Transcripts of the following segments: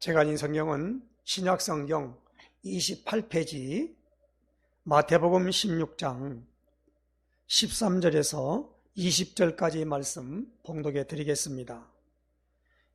제가 읽은 성경은 신약성경 28페이지 마태복음 16장 13절에서 20절까지 말씀 봉독해 드리겠습니다.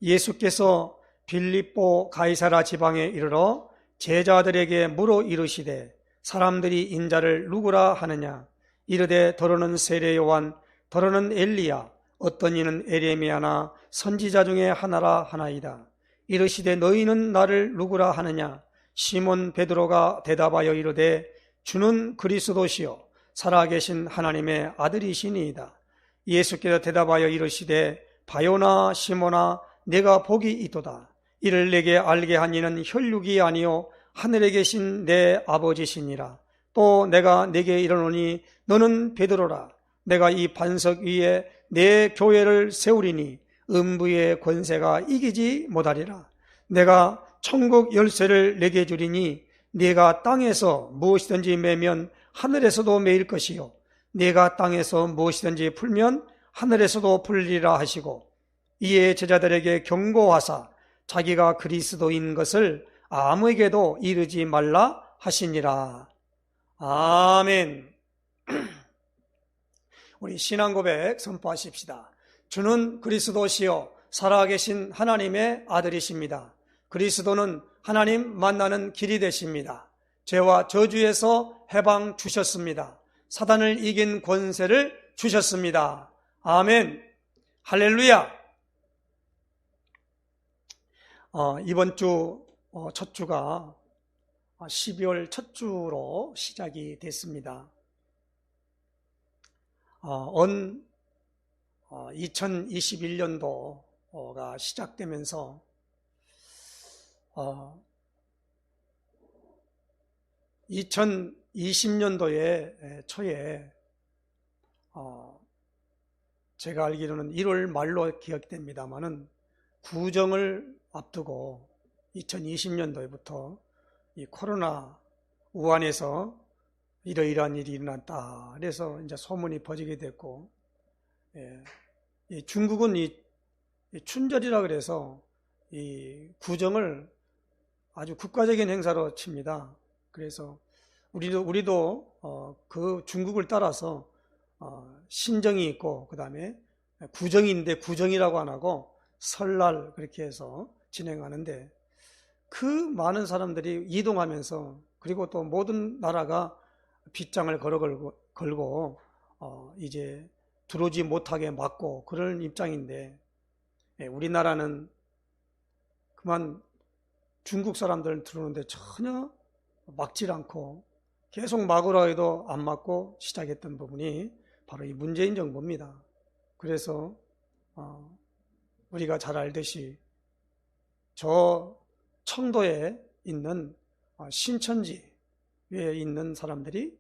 예수께서 빌립보 가이사라 지방에 이르러 제자들에게 물어 이르시되 사람들이 인자를 누구라 하느냐? 이르되 더러는 세례 요한, 더러는 엘리야, 어떤 이는 에레미야나 선지자 중에 하나라 하나이다. 이르시되 너희는 나를 누구라 하느냐? 시몬 베드로가 대답하여 이르되 주는 그리스도시요 살아계신 하나님의 아들이시니이다. 예수께서 대답하여 이르시되 바요나 시몬아 내가 복이 있도다. 이를 내게 알게 한 이는 혈육이 아니요 하늘에 계신 내 아버지시니라. 또 내가 네게 이르노니 너는 베드로라. 내가 이 반석 위에 내 교회를 세우리니 음부의 권세가 이기지 못하리라. 내가 천국 열쇠를 내게 주리니 네가 땅에서 무엇이든지 매면 하늘에서도 매일 것이요 네가 땅에서 무엇이든지 풀면 하늘에서도 풀리라 하시고, 이에 제자들에게 경고하사 자기가 그리스도인 것을 아무에게도 이르지 말라 하시니라. 아멘. 우리 신앙 고백 선포하십시다. 주는 그리스도시요 살아계신 하나님의 아들이십니다. 그리스도는 하나님 만나는 길이 되십니다. 죄와 저주에서 해방 주셨습니다. 사단을 이긴 권세를 주셨습니다. 아멘. 할렐루야. 이번 주 첫 주가 12월 첫 주로 시작이 됐습니다. 2021년도가 시작되면서 2020년도의 초에 제가 알기로는 1월 말로 기억됩니다마는 구정을 앞두고 2020년도에부터 이 코로나 우한에서 이러이러한 일이 일어났다. 그래서 이제 소문이 퍼지게 됐고, 이 중국은 이 춘절이라 그래서 이 구정을 아주 국가적인 행사로 칩니다. 그래서 우리도 그 중국을 따라서 신정이 있고, 그 다음에 구정인데 구정이라고 안 하고 설날 그렇게 해서 진행하는데, 그 많은 사람들이 이동하면서, 그리고 또 모든 나라가 빗장을 걸고 이제 들어오지 못하게 막고 그런 입장인데, 우리나라는 그만 중국 사람들 들어오는데 전혀 막질 않고 계속 막으라 해도 안 막고 시작했던 부분이 바로 이 문재인 정부입니다. 그래서 우리가 잘 알듯이 저 청도에 있는 신천지에 있는 사람들이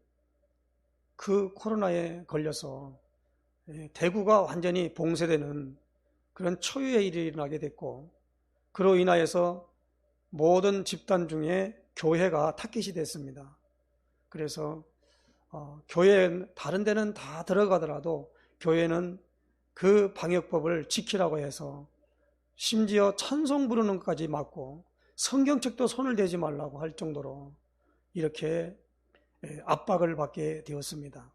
그 코로나에 걸려서 대구가 완전히 봉쇄되는 그런 초유의 일이 일어나게 됐고, 그로 인하여서 모든 집단 중에 교회가 타깃이 됐습니다. 그래서 교회 다른 데는 다 들어가더라도 교회는 그 방역법을 지키라고 해서 심지어 찬송 부르는 것까지 막고 성경책도 손을 대지 말라고 할 정도로 이렇게 압박을 받게 되었습니다.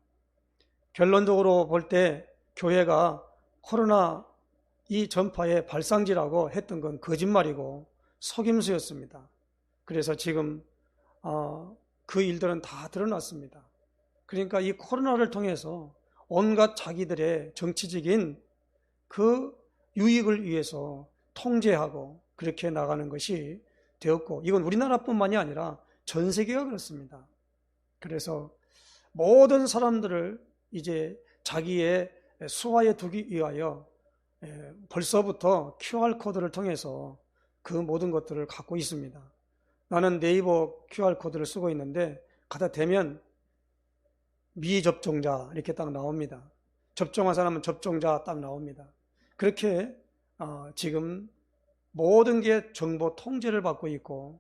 결론적으로 볼 때 교회가 코로나 이 전파의 발상지라고 했던 건 거짓말이고 속임수였습니다. 그래서 지금 그 일들은 다 드러났습니다. 그러니까 이 코로나를 통해서 온갖 자기들의 정치적인 그 유익을 위해서 통제하고 그렇게 나가는 것이 되었고, 이건 우리나라뿐만이 아니라 전 세계가 그렇습니다. 그래서 모든 사람들을 이제 자기의 수하에 두기 위하여 벌써부터 QR코드를 통해서 그 모든 것들을 갖고 있습니다. 나는 네이버 QR코드를 쓰고 있는데 갖다 대면 미접종자 이렇게 딱 나옵니다. 접종한 사람은 접종자 딱 나옵니다. 그렇게 지금 모든 게 정보 통제를 받고 있고,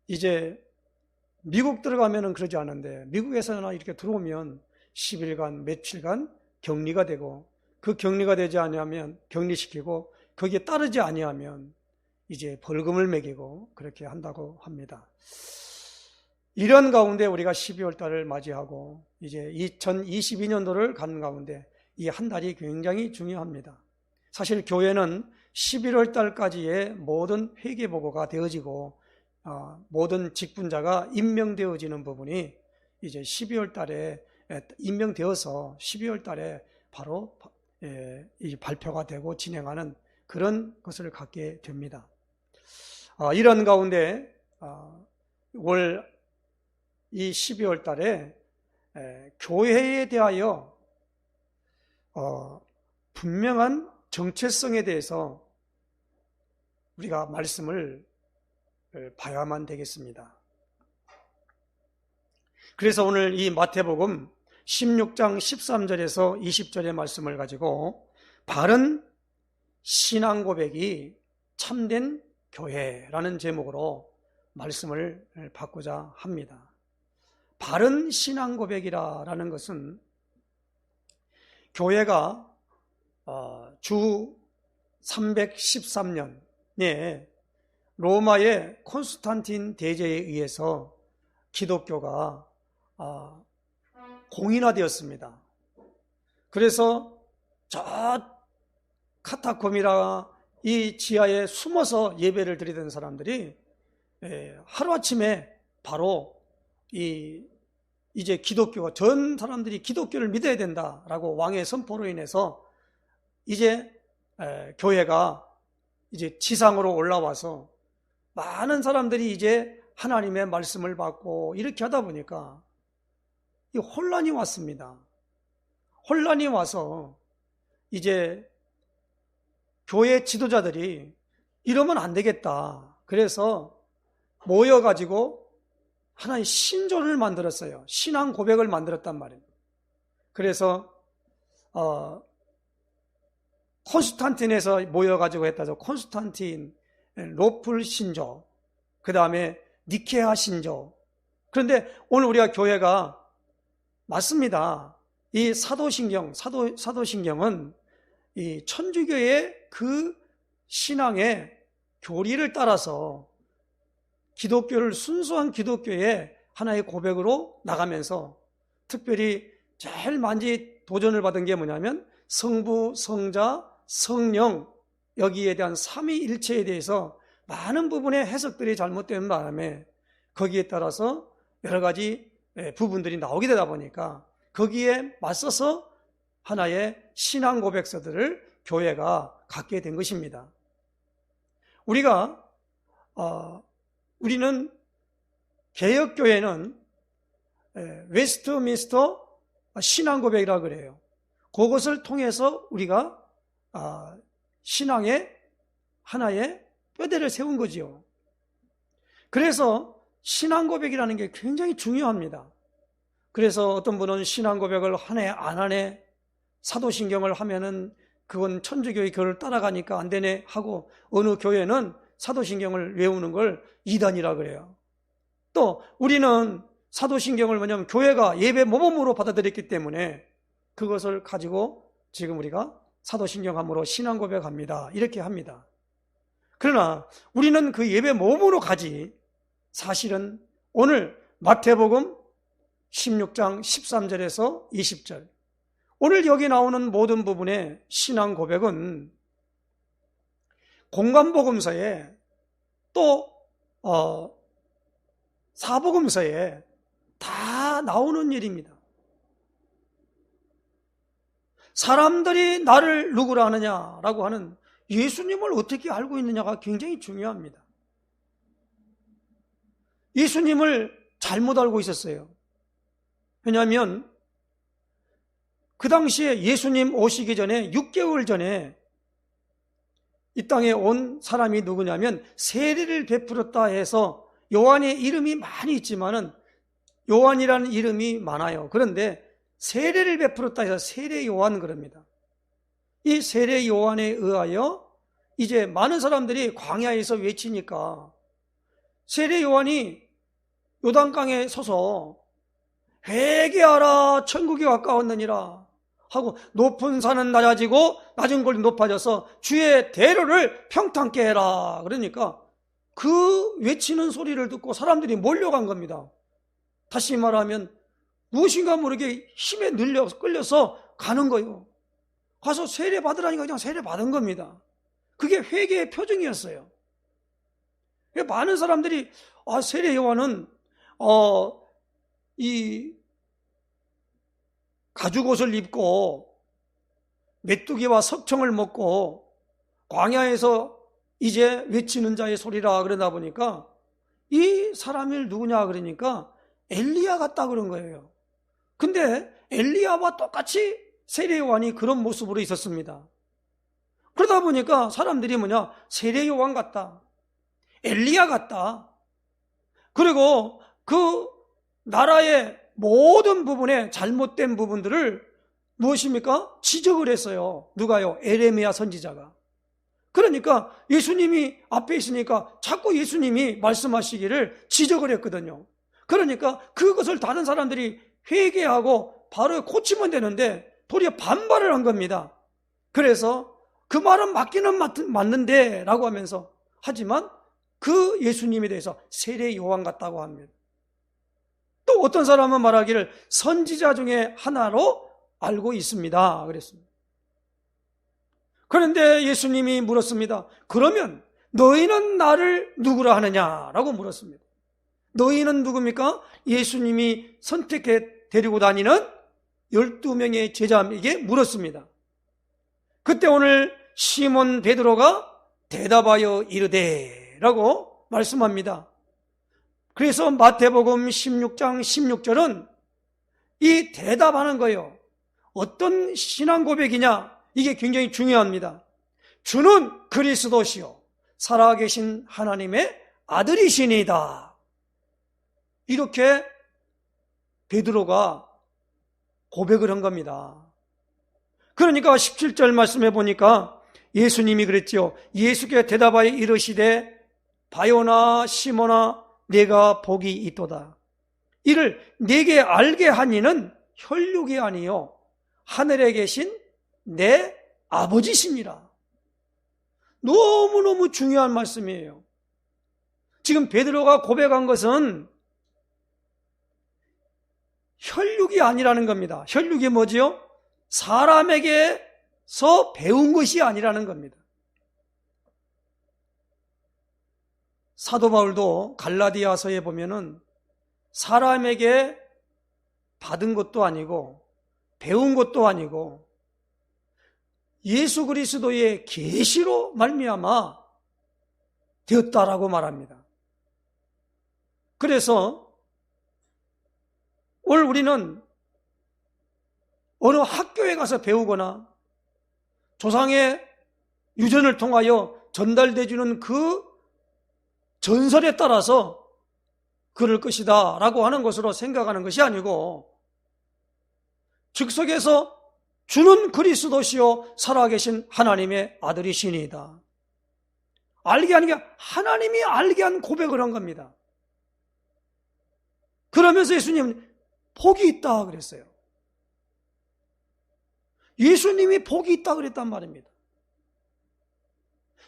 이제 미국 들어가면은 그러지 않은데 미국에서나 이렇게 들어오면 10일간 며칠간 격리가 되고, 그 격리가 되지 아니하면 격리시키고, 거기에 따르지 아니하면 이제 벌금을 매기고 그렇게 한다고 합니다. 이런 가운데 우리가 12월 달을 맞이하고 이제 2022년도를 가는 가운데 이 한 달이 굉장히 중요합니다. 사실 교회는 11월 달까지의 모든 회계보고가 되어지고 모든 직분자가 임명되어지는 부분이 이제 12월 달에 임명되어서 12월 달에 바로 이 발표가 되고 진행하는 그런 것을 갖게 됩니다. 이런 가운데 이 12월 달에 교회에 대하여 분명한 정체성에 대해서 우리가 말씀을 봐야만 되겠습니다. 그래서 오늘 이 마태복음 16장 13절에서 20절의 말씀을 가지고 바른 신앙 고백이 참된 교회라는 제목으로 말씀을 받고자 합니다. 바른 신앙 고백이라는 것은 교회가 주 313년에 로마의 콘스탄틴 대제에 의해서 기독교가 공인화되었습니다. 그래서 저 카타콤이라 이 지하에 숨어서 예배를 드리던 사람들이 하루아침에 바로 이제 기독교가 전 사람들이 기독교를 믿어야 된다라고 왕의 선포로 인해서 이제 교회가 이제 지상으로 올라와서 많은 사람들이 이제 하나님의 말씀을 받고 이렇게 하다 보니까 이 혼란이 왔습니다. 혼란이 와서 이제 교회 지도자들이 이러면 안 되겠다. 그래서 모여가지고 하나의 신조를 만들었어요. 신앙 고백을 만들었단 말이에요. 그래서 콘스탄틴에서 모여가지고 했다죠. 콘스탄틴 로플 신조, 그 다음에 니케아 신조. 그런데 오늘 우리가 교회가 맞습니다. 이 사도신경은 이 천주교의 그 신앙의 교리를 따라서 기독교를 순수한 기독교의 하나의 고백으로 나가면서 특별히 제일 많이 도전을 받은 게 뭐냐면 성부, 성자, 성령 여기에 대한 삼위일체에 대해서 많은 부분의 해석들이 잘못된 바람에 거기에 따라서 여러 가지 부분들이 나오게 되다 보니까 거기에 맞서서 하나의 신앙 고백서들을 교회가 갖게 된 것입니다. 우리는 개혁교회는 웨스트민스터 신앙 고백이라고 그래요. 그것을 통해서 우리가 신앙의 하나의 뼈대를 세운 거지요. 그래서 신앙 고백이라는 게 굉장히 중요합니다. 그래서 어떤 분은 신앙 고백을 하네 안 하네, 사도신경을 하면은 그건 천주교의 교를 따라가니까 안 되네 하고, 어느 교회는 사도신경을 외우는 걸 이단이라 그래요. 또 우리는 사도신경을 뭐냐면 교회가 예배 모범으로 받아들였기 때문에 그것을 가지고 지금 우리가 사도신경함으로 신앙 고백합니다. 이렇게 합니다. 그러나 우리는 그 예배 모범으로 가지, 사실은 오늘 마태복음 16장 13절에서 20절, 오늘 여기 나오는 모든 부분의 신앙 고백은 공관복음서에 또 사복음서에 다 나오는 일입니다. 사람들이 나를 누구라 하느냐라고 하는 예수님을 어떻게 알고 있느냐가 굉장히 중요합니다. 예수님을 잘못 알고 있었어요. 왜냐하면 그 당시에 예수님 오시기 전에 6개월 전에 이 땅에 온 사람이 누구냐면 세례를 베풀었다 해서 요한의 이름이 많이 있지만은 요한이라는 이름이 많아요. 그런데 세례를 베풀었다 해서 세례 요한 그럽니다. 이 세례 요한에 의하여 이제 많은 사람들이 광야에서 외치니까 세례 요한이 요단강에 서서 회개하라 천국이 가까웠느니라, 하고 높은 산은 낮아지고 낮은 곳이 높아져서 주의 대로를 평탄케 해라. 그러니까 그 외치는 소리를 듣고 사람들이 몰려간 겁니다. 다시 말하면 무엇인가 모르게 힘에 끌려서 가는 거예요. 가서 세례 받으라니까 그냥 세례 받은 겁니다. 그게 회개의 표징이었어요. 많은 사람들이 세례 요한은 이 가죽옷을 입고 메뚜기와 석청을 먹고 광야에서 이제 외치는 자의 소리라 그러다 보니까 이 사람이 누구냐 그러니까 엘리야 같다 그런 거예요. 근데 엘리야와 똑같이 세례 요한이 그런 모습으로 있었습니다. 그러다 보니까 사람들이 세례 요한 같다, 엘리야 같다. 그리고 그 나라의 모든 부분에 잘못된 부분들을 무엇입니까? 지적을 했어요. 누가요? 에레미야 선지자가. 그러니까 예수님이 앞에 있으니까 자꾸 예수님이 말씀하시기를 지적을 했거든요. 그러니까 그것을 다른 사람들이 회개하고 바로 고치면 되는데 도리어 반발을 한 겁니다. 그래서 그 말은 맞기는 맞는데 라고 하면서, 하지만 그 예수님에 대해서 세례 요한 같다고 합니다. 또 어떤 사람은 말하기를 선지자 중에 하나로 알고 있습니다 그랬습니다. 그런데 예수님이 물었습니다. 그러면 너희는 나를 누구라 하느냐라고 물었습니다. 너희는 누굽니까? 예수님이 선택해 데리고 다니는 12명의 제자에게 물었습니다. 그때 오늘 시몬 베드로가 대답하여 이르되 라고 말씀합니다. 그래서 마태복음 16장 16절은 이 대답하는 거예요. 어떤 신앙 고백이냐? 이게 굉장히 중요합니다. 주는 그리스도시요 살아계신 하나님의 아들이시니이다. 이렇게 베드로가 고백을 한 겁니다. 그러니까 17절 말씀해 보니까 예수님이 그랬지요. 예수께 대답하여 이르시되 바요나 시몬아 내가 복이 있도다. 이를 내게 알게 한 이는 혈육이 아니요 하늘에 계신 내 아버지시니라. 너무너무 중요한 말씀이에요. 지금 베드로가 고백한 것은 혈육이 아니라는 겁니다. 혈육이 뭐지요? 사람에게서 배운 것이 아니라는 겁니다. 사도 바울도 갈라디아서에 보면은 사람에게 받은 것도 아니고 배운 것도 아니고 예수 그리스도의 계시로 말미암아 되었다라고 말합니다. 그래서 오늘 우리는 어느 학교에 가서 배우거나 조상의 유전을 통하여 전달돼 주는 그 전설에 따라서 그럴 것이다 라고 하는 것으로 생각하는 것이 아니고 즉석에서 주는 그리스도시요 살아계신 하나님의 아들이시니이다. 알게 하는 게 하나님이 알게 한 고백을 한 겁니다. 그러면서 예수님은 복이 있다 그랬어요. 예수님이 복이 있다 그랬단 말입니다.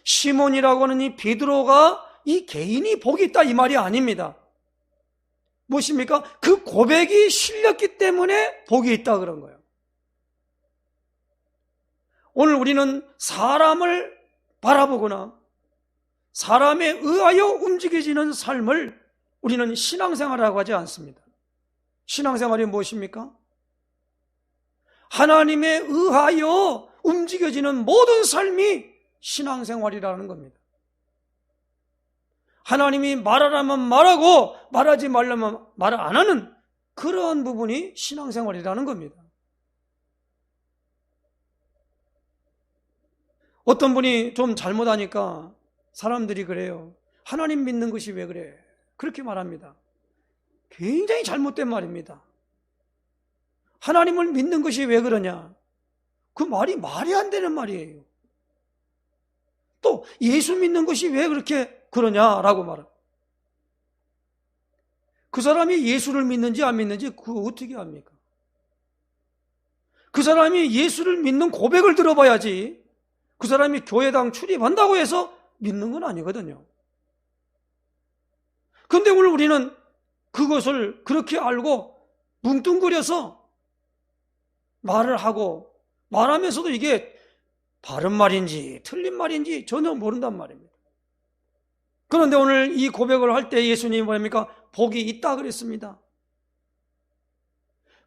시몬이라고 하는 이 베드로가 이 개인이 복이 있다 이 말이 아닙니다. 무엇입니까? 그 고백이 실렸기 때문에 복이 있다 그런 거예요. 오늘 우리는 사람을 바라보거나 사람에 의하여 움직여지는 삶을 우리는 신앙생활이라고 하지 않습니다. 신앙생활이 무엇입니까? 하나님에 의하여 움직여지는 모든 삶이 신앙생활이라는 겁니다. 하나님이 말하라면 말하고 말하지 말라면 말 안 하는 그러한 부분이 신앙생활이라는 겁니다. 어떤 분이 좀 잘못하니까 사람들이 그래요. 하나님 믿는 것이 왜 그래? 그렇게 말합니다. 굉장히 잘못된 말입니다. 하나님을 믿는 것이 왜 그러냐? 그 말이 안 되는 말이에요. 또 예수 믿는 것이 왜 그렇게 그러냐라고 말합니다. 그 사람이 예수를 믿는지 안 믿는지 그거 어떻게 합니까? 그 사람이 예수를 믿는 고백을 들어봐야지 그 사람이 교회당 출입한다고 해서 믿는 건 아니거든요. 그런데 오늘 우리는 그것을 그렇게 알고 뭉뚱그려서 말을 하고 말하면서도 이게 바른 말인지 틀린 말인지 전혀 모른단 말입니다. 그런데 오늘 이 고백을 할 때 예수님이 뭐랍니까? 복이 있다 그랬습니다.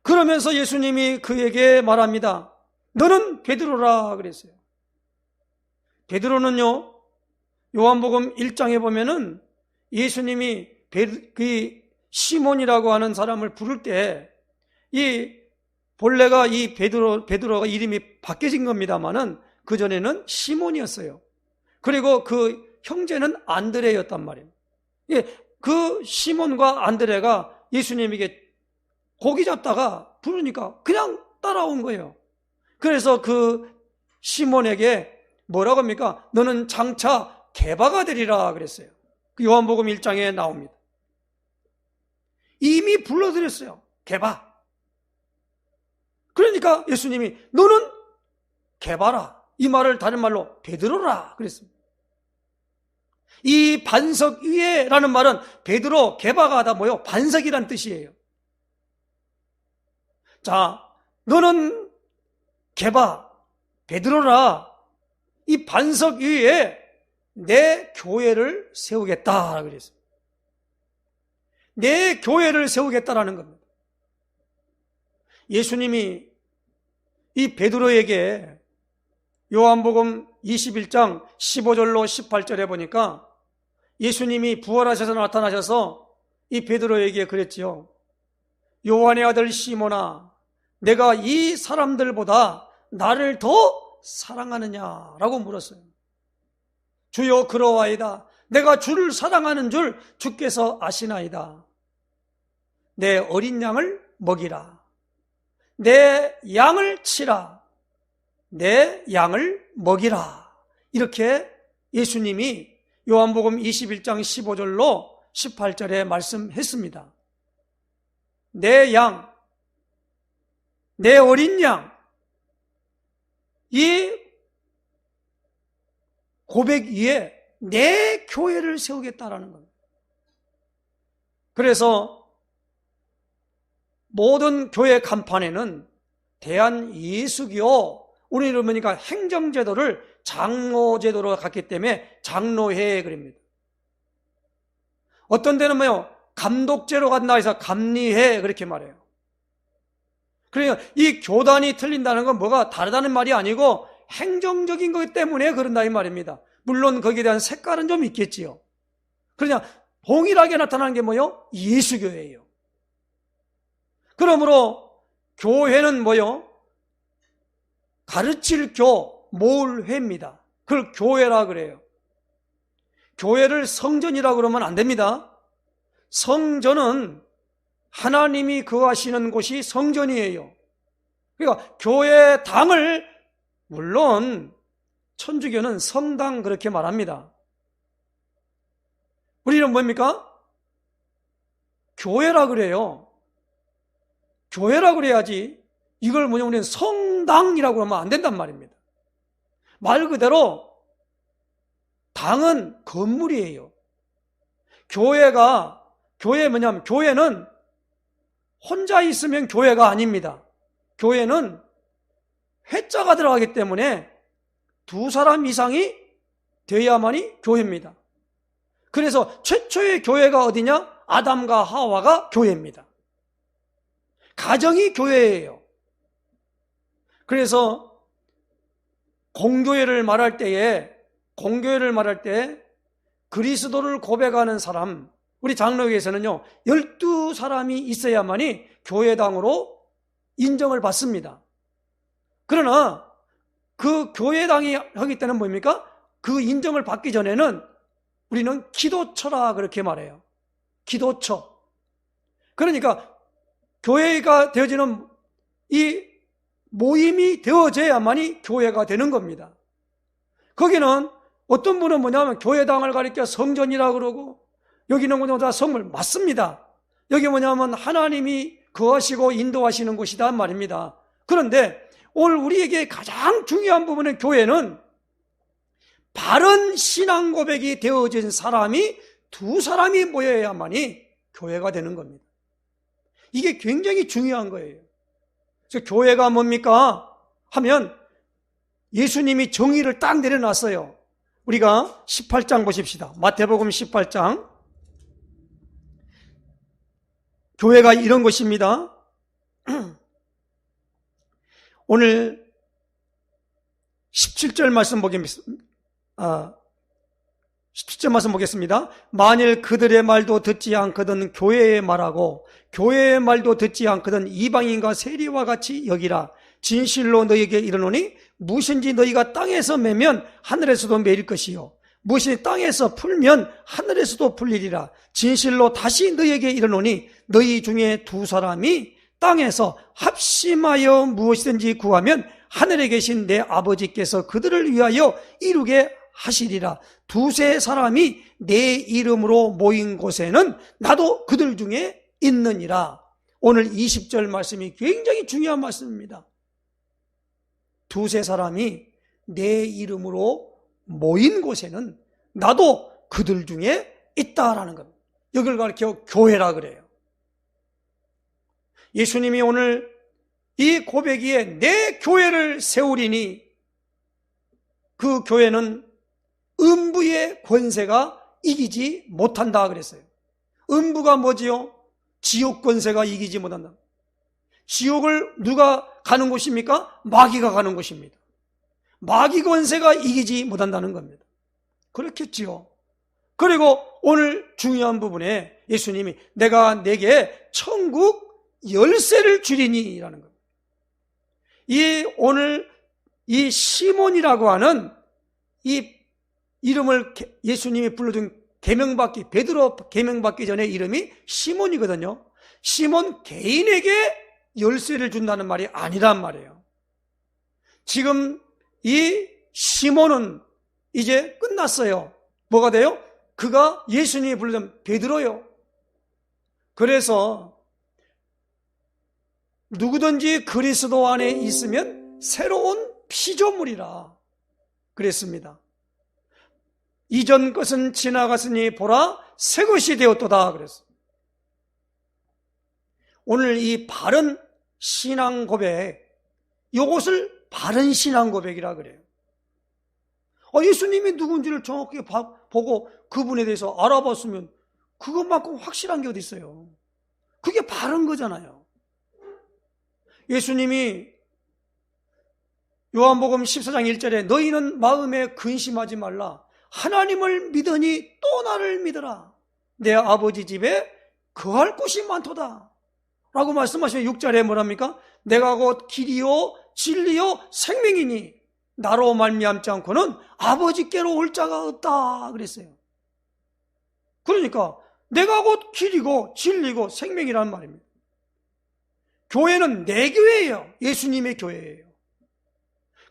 그러면서 예수님이 그에게 말합니다. 너는 베드로라 그랬어요. 베드로는요, 요한복음 1장에 보면은 예수님이 그 시몬이라고 하는 사람을 부를 때 이 본래가 이 베드로가 이름이 바뀌어진 겁니다만은 그전에는 시몬이었어요. 그리고 그 형제는 안드레였단 말이에요. 그 시몬과 안드레가 예수님에게 고기 잡다가 부르니까 그냥 따라온 거예요. 그래서 그 시몬에게 뭐라고 합니까? 너는 장차 게바가 되리라 그랬어요. 그 요한복음 1장에 나옵니다. 이미 불러드렸어요. 게바. 그러니까 예수님이 너는 게바라. 이 말을 다른 말로 베드로라 그랬습니다. 이 반석 위에라는 말은 베드로, 게바가 다 뭐요? 반석이란 뜻이에요. 자, 너는 게바, 베드로라. 이 반석 위에 내 교회를 세우겠다 그랬습니다. 내 교회를 세우겠다라는 겁니다. 예수님이 이 베드로에게 요한복음 21장 15절로 18절에 보니까 예수님이 부활하셔서 나타나셔서 이 베드로에게 그랬지요. 요한의 아들 시몬아, 내가 이 사람들보다 나를 더 사랑하느냐라고 물었어요. 주여 그러하이다. 내가 주를 사랑하는 줄 주께서 아시나이다. 내 어린 양을 먹이라. 내 양을 치라. 내 양을 먹이라. 이렇게 예수님이 요한복음 21장 15절로 18절에 말씀했습니다. 내 양, 내 어린 양, 이 고백 위에 내 교회를 세우겠다라는 겁니다. 그래서 모든 교회 간판에는 대한 예수교, 우리는 보니까 행정제도를 장로제도로 갔기 때문에 장로회 그럽니다. 어떤 데는 뭐요? 감독제로 간다 해서 감리회 그렇게 말해요. 그러니까 이 교단이 틀린다는 건 뭐가 다르다는 말이 아니고 행정적인 것 때문에 그런다 이 말입니다. 물론 거기에 대한 색깔은 좀 있겠지요. 그러냐 동일하게 나타나는 게 뭐요? 예수교회예요. 그러므로 교회는 뭐요? 가르칠 교, 모을 회입니다. 그걸 교회라 그래요. 교회를 성전이라 그러면 안 됩니다. 성전은 하나님이 거하시는 곳이 성전이에요. 그러니까 교회당을 물론 천주교는 성당 그렇게 말합니다. 우리는 뭡니까? 교회라 그래요. 교회라 그래야지 이걸 뭐냐 우리는 성당이라고 하면 안 된단 말입니다. 말 그대로 당은 건물이에요. 교회 뭐냐면 교회는 혼자 있으면 교회가 아닙니다. 교회는 회자가 들어가기 때문에 두 사람 이상이 돼야만이 교회입니다. 그래서 최초의 교회가 어디냐? 아담과 하와가 교회입니다. 가정이 교회예요. 그래서 공교회를 말할 때 그리스도를 고백하는 사람, 우리 장로교에서는요 12사람이 있어야만이 교회당으로 인정을 받습니다. 그러나 그 교회당이 하기 때는 뭡니까? 그 인정을 받기 전에는 우리는 기도처라 그렇게 말해요. 기도처. 그러니까 교회가 되어지는 이 모임이 되어져야만이 교회가 되는 겁니다. 거기는 어떤 분은 뭐냐면 교회당을 가리켜 성전이라 그러고 여기는 뭐냐면 성물 맞습니다. 여기 뭐냐면 하나님이 거하시고 인도하시는 곳이다 말입니다. 그런데 오늘 우리에게 가장 중요한 부분은 교회는 바른 신앙 고백이 되어진 사람이 두 사람이 모여야만이 교회가 되는 겁니다. 이게 굉장히 중요한 거예요. 그래서 교회가 뭡니까? 하면 예수님이 정의를 딱 내려놨어요. 우리가 18장 보십시다. 마태복음 18장. 교회가 이런 것입니다. 오늘 17절 말씀 보겠습니다. 17절 말씀 보겠습니다. 만일 그들의 말도 듣지 않거든 교회의 말하고 교회의 말도 듣지 않거든 이방인과 세리와 같이 여기라. 진실로 너희에게 이르노니 무엇인지 너희가 땅에서 매면 하늘에서도 매일 것이요 무엇이 땅에서 풀면 하늘에서도 풀리리라. 진실로 다시 너희에게 이르노니 너희 중에 두 사람이 땅에서 합심하여 무엇이든지 구하면 하늘에 계신 내 아버지께서 그들을 위하여 이루게 하시리라. 두세 사람이 내 이름으로 모인 곳에는 나도 그들 중에 있느니라. 오늘 20절 말씀이 굉장히 중요한 말씀입니다. 두세 사람이 내 이름으로 모인 곳에는 나도 그들 중에 있다라는 겁니다. 여기를 가리켜 교회라 그래요. 예수님이 오늘 이 고백이에 내 교회를 세우리니 그 교회는 음부의 권세가 이기지 못한다 그랬어요. 음부가 뭐지요? 지옥 권세가 이기지 못한다. 지옥을 누가 가는 곳입니까? 마귀가 가는 곳입니다. 마귀 권세가 이기지 못한다는 겁니다. 그렇겠지요. 그리고 오늘 중요한 부분에 예수님이 내가 내게 천국 열쇠를 주리니 라는 겁니다. 오늘 이 시몬이라고 하는 이 이름을 예수님이 불러준 계명받기, 베드로 계명받기 전에 이름이 시몬이거든요. 시몬 개인에게 열쇠를 준다는 말이 아니란 말이에요. 지금 이 시몬은 이제 끝났어요. 뭐가 돼요? 그가 예수님이 불러준 베드로요. 그래서 누구든지 그리스도 안에 있으면 새로운 피조물이라 그랬습니다. 이전 것은 지나갔으니 보라 새 것이 되었도다 그랬어요. 오늘 이 바른 신앙 고백, 이것을 바른 신앙 고백이라 그래요. 예수님이 누군지를 정확히 보고 그분에 대해서 알아봤으면 그것만큼 확실한 게 어디 있어요. 그게 바른 거잖아요. 예수님이 요한복음 14장 1절에 너희는 마음에 근심하지 말라. 하나님을 믿으니 또 나를 믿어라. 내 아버지 집에 거할 곳이 많도다 라고 말씀하시면 6절에 뭐랍니까? 내가 곧 길이요 진리요 생명이니 나로 말미암지 않고는 아버지께로 올 자가 없다 그랬어요. 그러니까 내가 곧 길이고 진리고 생명이라는 말입니다. 교회는 내 교회예요. 예수님의 교회예요.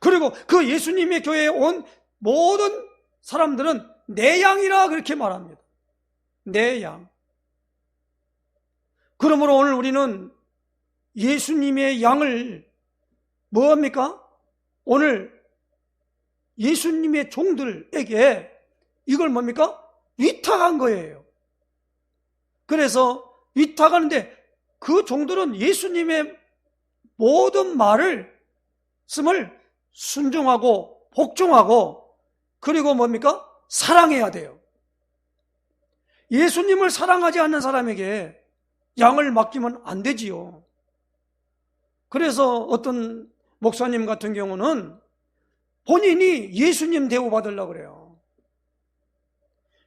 그리고 그 예수님의 교회에 온 모든 사람들은 내 양이라 그렇게 말합니다. 내 양. 그러므로 오늘 우리는 예수님의 양을 뭐합니까? 오늘 예수님의 종들에게 이걸 뭡니까? 위탁한 거예요. 그래서 위탁하는데 그 종들은 예수님의 모든 말을 순종하고 복종하고 그리고 뭡니까? 사랑해야 돼요. 예수님을 사랑하지 않는 사람에게 양을 맡기면 안 되지요. 그래서 어떤 목사님 같은 경우는 본인이 예수님 대우받으려고 그래요.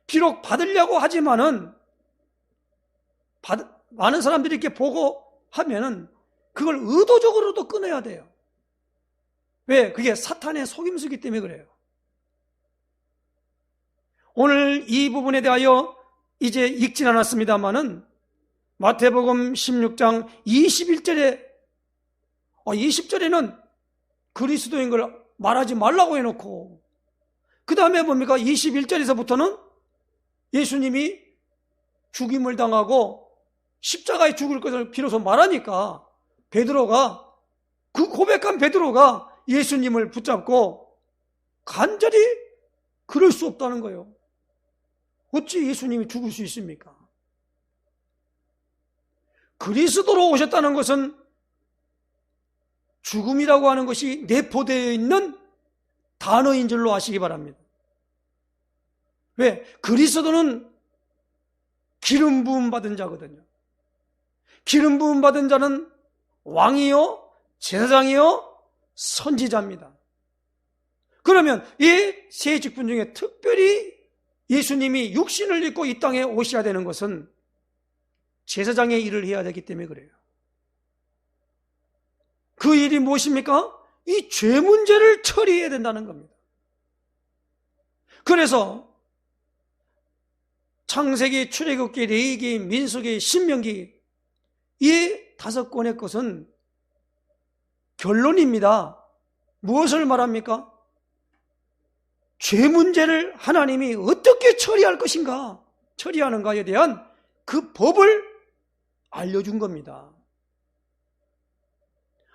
비록 받으려고 하지만은 많은 사람들이 이렇게 보고 하면은 그걸 의도적으로도 끊어야 돼요. 왜? 그게 사탄의 속임수기 때문에 그래요. 오늘 이 부분에 대하여 이제 읽진 않았습니다만은 마태복음 16장 20절에는 그리스도인 걸 말하지 말라고 해놓고 그 다음에 뭡니까? 21절에서부터는 예수님이 죽임을 당하고 십자가에 죽을 것을 비로소 말하니까 베드로가 그 고백한 베드로가 예수님을 붙잡고 간절히 그럴 수 없다는 거예요. 어찌 예수님이 죽을 수 있습니까? 그리스도로 오셨다는 것은 죽음이라고 하는 것이 내포되어 있는 단어인 줄로 아시기 바랍니다. 왜? 그리스도는 기름 부음 받은 자거든요. 기름 부음 받은 자는 왕이요, 제사장이요, 선지자입니다. 그러면 이 세 직분 중에 특별히 예수님이 육신을 입고 이 땅에 오셔야 되는 것은 제사장의 일을 해야 되기 때문에 그래요. 그 일이 무엇입니까? 이 죄 문제를 처리해야 된다는 겁니다. 그래서 창세기, 출애굽기, 레위기, 민수기, 신명기 이 5권의 것은 결론입니다. 무엇을 말합니까? 죄 문제를 하나님이 어떻게 처리할 것인가, 처리하는가에 대한 그 법을 알려준 겁니다.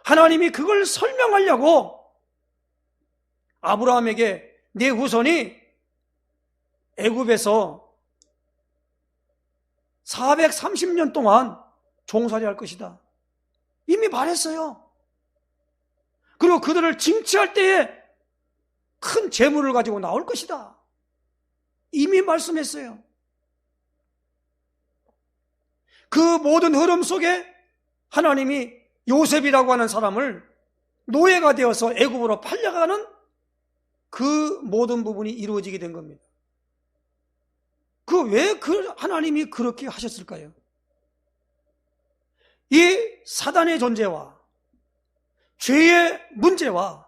하나님이 그걸 설명하려고 아브라함에게 네 후손이 애굽에서 430년 동안 종살이 할 것이다. 이미 말했어요. 그리고 그들을 징치할 때에 큰 재물을 가지고 나올 것이다. 이미 말씀했어요. 그 모든 흐름 속에 하나님이 요셉이라고 하는 사람을 노예가 되어서 애굽으로 팔려가는 그 모든 부분이 이루어지게 된 겁니다. 왜 하나님이 그렇게 하셨을까요? 이 사단의 존재와 죄의 문제와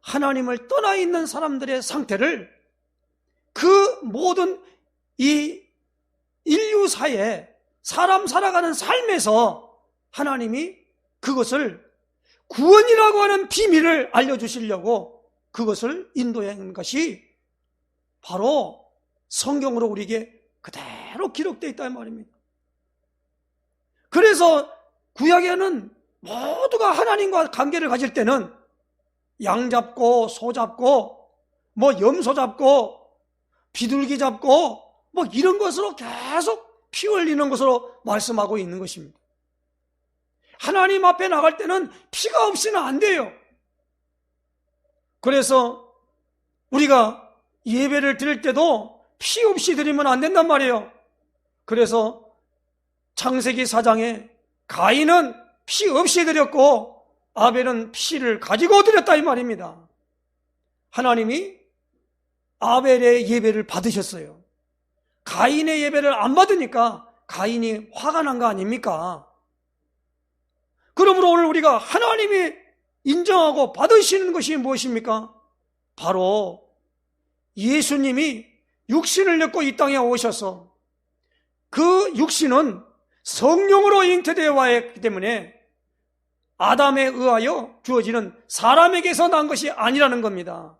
하나님을 떠나 있는 사람들의 상태를 그 모든 이 인류사에 사람 살아가는 삶에서 하나님이 그것을 구원이라고 하는 비밀을 알려주시려고 그것을 인도한 것이 바로 성경으로 우리에게 그대로 기록되어 있다는 말입니다. 그래서 구약에는 모두가 하나님과 관계를 가질 때는 양 잡고 소 잡고 염소 잡고 비둘기 잡고 이런 것으로 계속 피 흘리는 것으로 말씀하고 있는 것입니다. 하나님 앞에 나갈 때는 피가 없이는 안 돼요. 그래서 우리가 예배를 드릴 때도 피 없이 드리면 안 된단 말이에요. 그래서 창세기 4장에 가인은 피 없이 드렸고 아벨은 피를 가지고 드렸다 이 말입니다. 하나님이 아벨의 예배를 받으셨어요. 가인의 예배를 안 받으니까 가인이 화가 난 거 아닙니까? 그러므로 오늘 우리가 하나님이 인정하고 받으시는 것이 무엇입니까? 바로 예수님이 육신을 입고 이 땅에 오셔서 그 육신은 성령으로 잉태되어 왔기 때문에 아담에 의하여 주어지는 사람에게서 난 것이 아니라는 겁니다.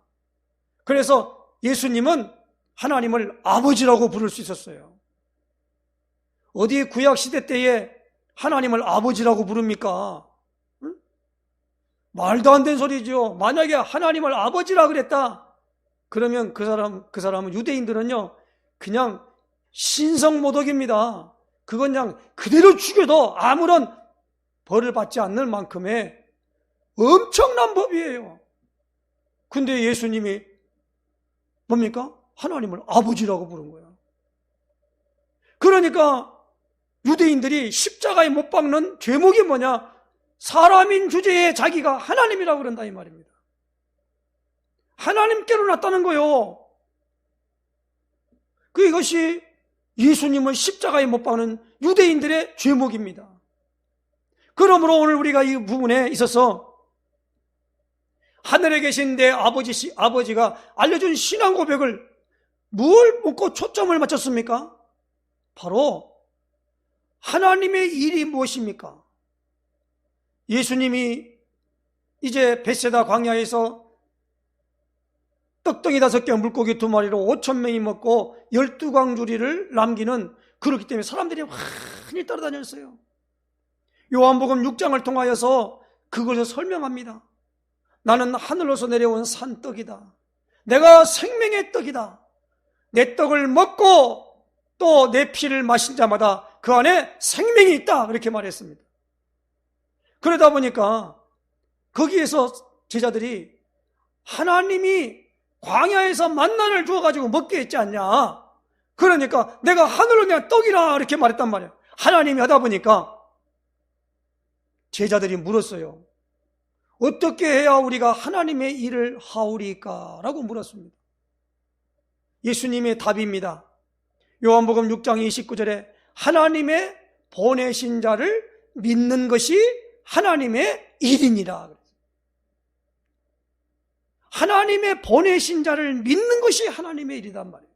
그래서 예수님은 하나님을 아버지라고 부를 수 있었어요. 어디 구약시대 때에 하나님을 아버지라고 부릅니까? 응? 말도 안 되는 소리죠. 만약에 하나님을 아버지라 그랬다 그러면 그 사람은 유대인들은요 그냥 신성모독입니다. 그건 그냥 그대로 죽여도 아무런 벌을 받지 않는 만큼의 엄청난 법이에요. 근데 예수님이 뭡니까? 하나님을 아버지라고 부른 거예요. 그러니까 유대인들이 십자가에 못 박는 죄목이 뭐냐? 사람인 주제에 자기가 하나님이라고 그런다 이 말입니다. 하나님께로 났다는 거예요. 이것이 예수님을 십자가에 못 박는 유대인들의 죄목입니다. 그러므로 오늘 우리가 이 부분에 있어서 하늘에 계신 내 아버지가 알려준 신앙 고백을 뭘 묻고 초점을 맞췄습니까? 바로 하나님의 일이 무엇입니까? 예수님이 이제 벳세다 광야에서 떡덩이 5개 물고기 2마리로 5,000명이 먹고 12광주리를 남기는, 그렇기 때문에 사람들이 많이 따라다녔어요. 요한복음 6장을 통하여서 그것을 설명합니다. 나는 하늘로서 내려온 산떡이다. 내가 생명의 떡이다. 내 떡을 먹고 또 내 피를 마신 자마다 그 안에 생명이 있다. 그렇게 말했습니다. 그러다 보니까 거기에서 제자들이 하나님이 광야에서 만나를 주어가지고 먹게 했지 않냐. 그러니까 내가 하늘로 내가 떡이라 이렇게 말했단 말이에요. 하나님이 하다 보니까 제자들이 물었어요. 어떻게 해야 우리가 하나님의 일을 하오리까? 라고 물었습니다. 예수님의 답입니다. 요한복음 6장 29절에 하나님의 보내신 자를 믿는 것이 하나님의 일이니라. 하나님의 보내신 자를 믿는 것이 하나님의 일이란 말이에요.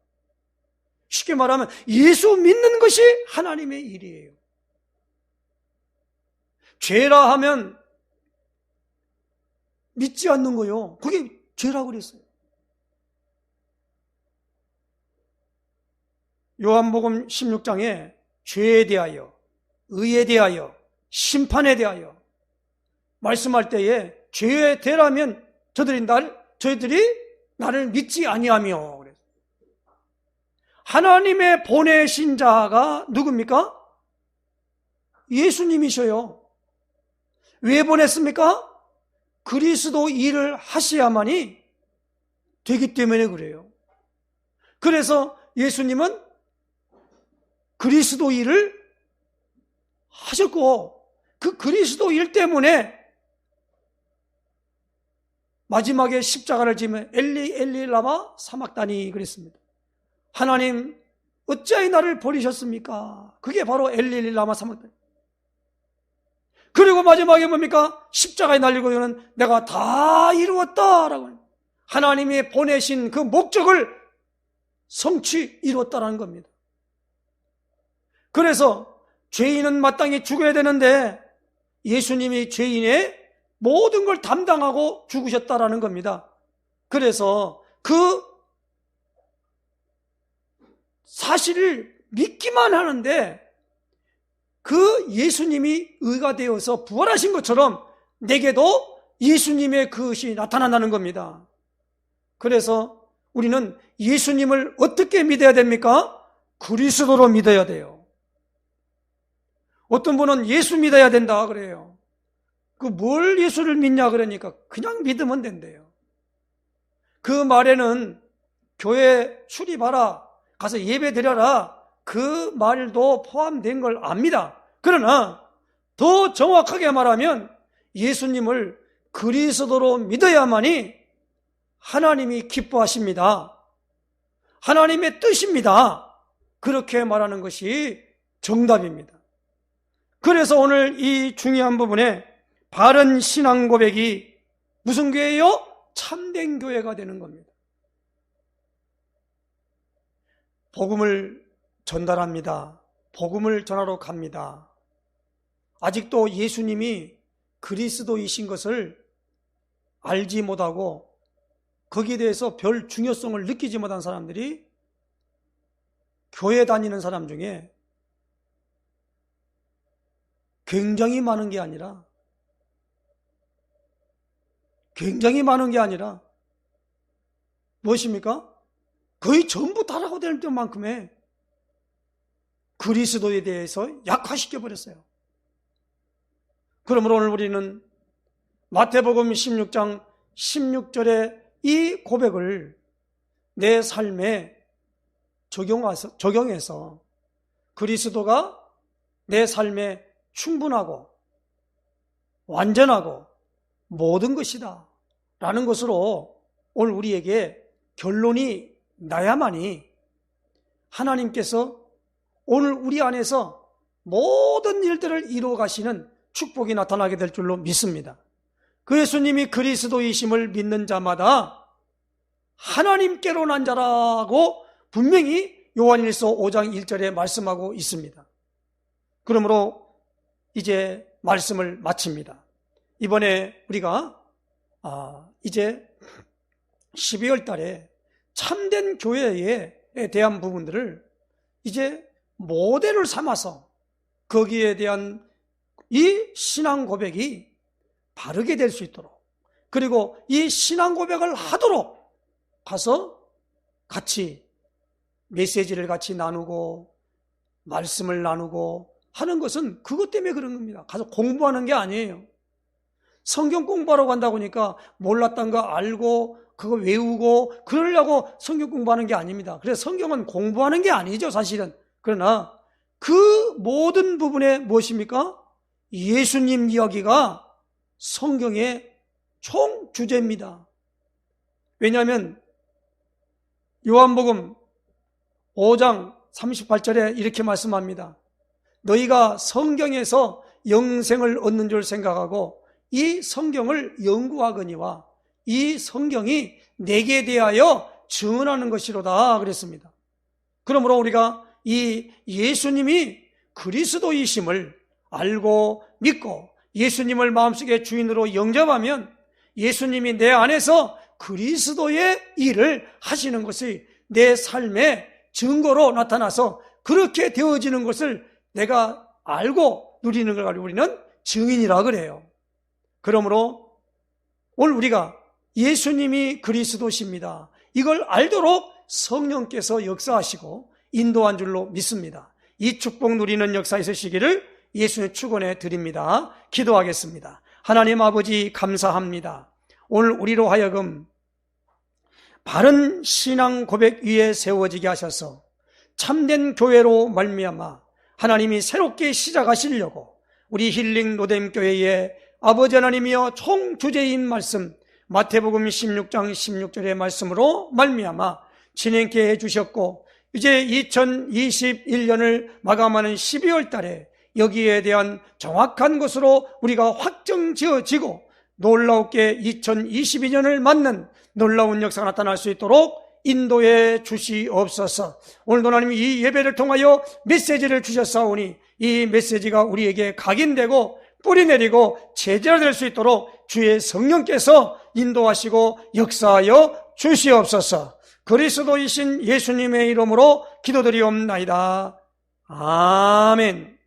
쉽게 말하면 예수 믿는 것이 하나님의 일이에요. 죄라 하면 믿지 않는 거요. 그게 죄라고 그랬어요. 요한복음 16장에 죄에 대하여, 의에 대하여, 심판에 대하여 말씀할 때에 죄에 대라면 저희들이 나를 믿지 아니하며 그랬어요. 하나님의 보내신 자가 누굽니까? 예수님이셔요. 왜 보냈습니까? 그리스도 일을 하셔야만이 되기 때문에 그래요. 그래서 예수님은 그리스도 일을 하셨고 그 그리스도 일 때문에 마지막에 십자가를 지면 엘리 엘리 라마 사막다니 그랬습니다. 하나님 어찌하여 나를 버리셨습니까? 그게 바로 엘리 엘리 라마 사막다니. 그리고 마지막에 뭡니까? 십자가에 날리고 있는 내가 다 이루었다라고 하나님이 보내신 그 목적을 성취 이루었다라는 겁니다. 그래서 죄인은 마땅히 죽어야 되는데 예수님이 죄인의 모든 걸 담당하고 죽으셨다라는 겁니다. 그래서 그 사실을 믿기만 하는데 그 예수님이 의가 되어서 부활하신 것처럼 내게도 예수님의 그것이 나타난다는 겁니다. 그래서 우리는 예수님을 어떻게 믿어야 됩니까? 그리스도로 믿어야 돼요. 어떤 분은 예수 믿어야 된다 그래요. 그 뭘 예수를 믿냐 그러니까 그냥 믿으면 된대요. 그 말에는 교회 출입하라, 가서 예배 드려라, 그 말도 포함된 걸 압니다. 그러나 더 정확하게 말하면 예수님을 그리스도로 믿어야만이 하나님이 기뻐하십니다. 하나님의 뜻입니다. 그렇게 말하는 것이 정답입니다. 그래서 오늘 이 중요한 부분에 바른 신앙 고백이 무슨 교회예요? 참된 교회가 되는 겁니다. 복음을 전달합니다. 복음을 전하러 갑니다. 아직도 예수님이 그리스도이신 것을 알지 못하고 거기에 대해서 별 중요성을 느끼지 못한 사람들이 교회 다니는 사람 중에 굉장히 많은 게 아니라 무엇입니까? 거의 전부 다라고 될 만큼의 그리스도에 대해서 약화시켜버렸어요. 그러므로 오늘 우리는 마태복음 16장 16절의 이 고백을 내 삶에 적용해서 그리스도가 내 삶에 충분하고 완전하고 모든 것이다 라는 것으로 오늘 우리에게 결론이 나야만이 하나님께서 오늘 우리 안에서 모든 일들을 이루어 가시는 축복이 나타나게 될 줄로 믿습니다. 그 예수님이 그리스도이심을 믿는 자마다 하나님께로 난 자라고 분명히 요한일서 5장 1절에 말씀하고 있습니다. 그러므로 이제 말씀을 마칩니다. 이번에 우리가 이제 12월 달에 참된 교회에 대한 부분들을 이제 모델을 삼아서 거기에 대한 이 신앙 고백이 바르게 될 수 있도록, 그리고 이 신앙 고백을 하도록 가서 같이 메시지를 같이 나누고 말씀을 나누고 하는 것은 그것 때문에 그런 겁니다. 가서 공부하는 게 아니에요. 성경 공부하러 간다고 하니까 몰랐던 거 알고 그거 외우고 그러려고 성경 공부하는 게 아닙니다. 그래서 성경은 공부하는 게 아니죠, 사실은. 그러나 그 모든 부분에 무엇입니까? 예수님 이야기가 성경의 총 주제입니다. 왜냐하면 요한복음 5장 38절에 이렇게 말씀합니다. 너희가 성경에서 영생을 얻는 줄 생각하고 이 성경을 연구하거니와 이 성경이 내게 대하여 증언하는 것이로다 그랬습니다. 그러므로 우리가 이 예수님이 그리스도이심을 알고 믿고 예수님을 마음속에 주인으로 영접하면 예수님이 내 안에서 그리스도의 일을 하시는 것이 내 삶의 증거로 나타나서 그렇게 되어지는 것을 내가 알고 누리는 걸 가지고 우리는 증인이라 그래요. 그러므로 오늘 우리가 예수님이 그리스도십니다. 이걸 알도록 성령께서 역사하시고 인도한 줄로 믿습니다. 이 축복 누리는 역사 있으시기를 예수님 축원해 드립니다. 기도하겠습니다. 하나님 아버지 감사합니다. 오늘 우리로 하여금 바른 신앙 고백 위에 세워지게 하셔서 참된 교회로 말미암아 하나님이 새롭게 시작하시려고 우리 힐링 로뎀교회의 아버지 하나님이여 총주제인 말씀 마태복음 16장 16절의 말씀으로 말미암아 진행케 해주셨고 이제 2021년을 마감하는 12월 달에 여기에 대한 정확한 것으로 우리가 확정지어지고 놀라우게 2022년을 맞는 놀라운 역사가 나타날 수 있도록 인도해 주시옵소서. 오늘도 하나님 이 예배를 통하여 메시지를 주셨사오니 이 메시지가 우리에게 각인되고 뿌리내리고 제재가 될 수 있도록 주의 성령께서 인도하시고 역사하여 주시옵소서. 그리스도이신 예수님의 이름으로 기도드리옵나이다. 아멘.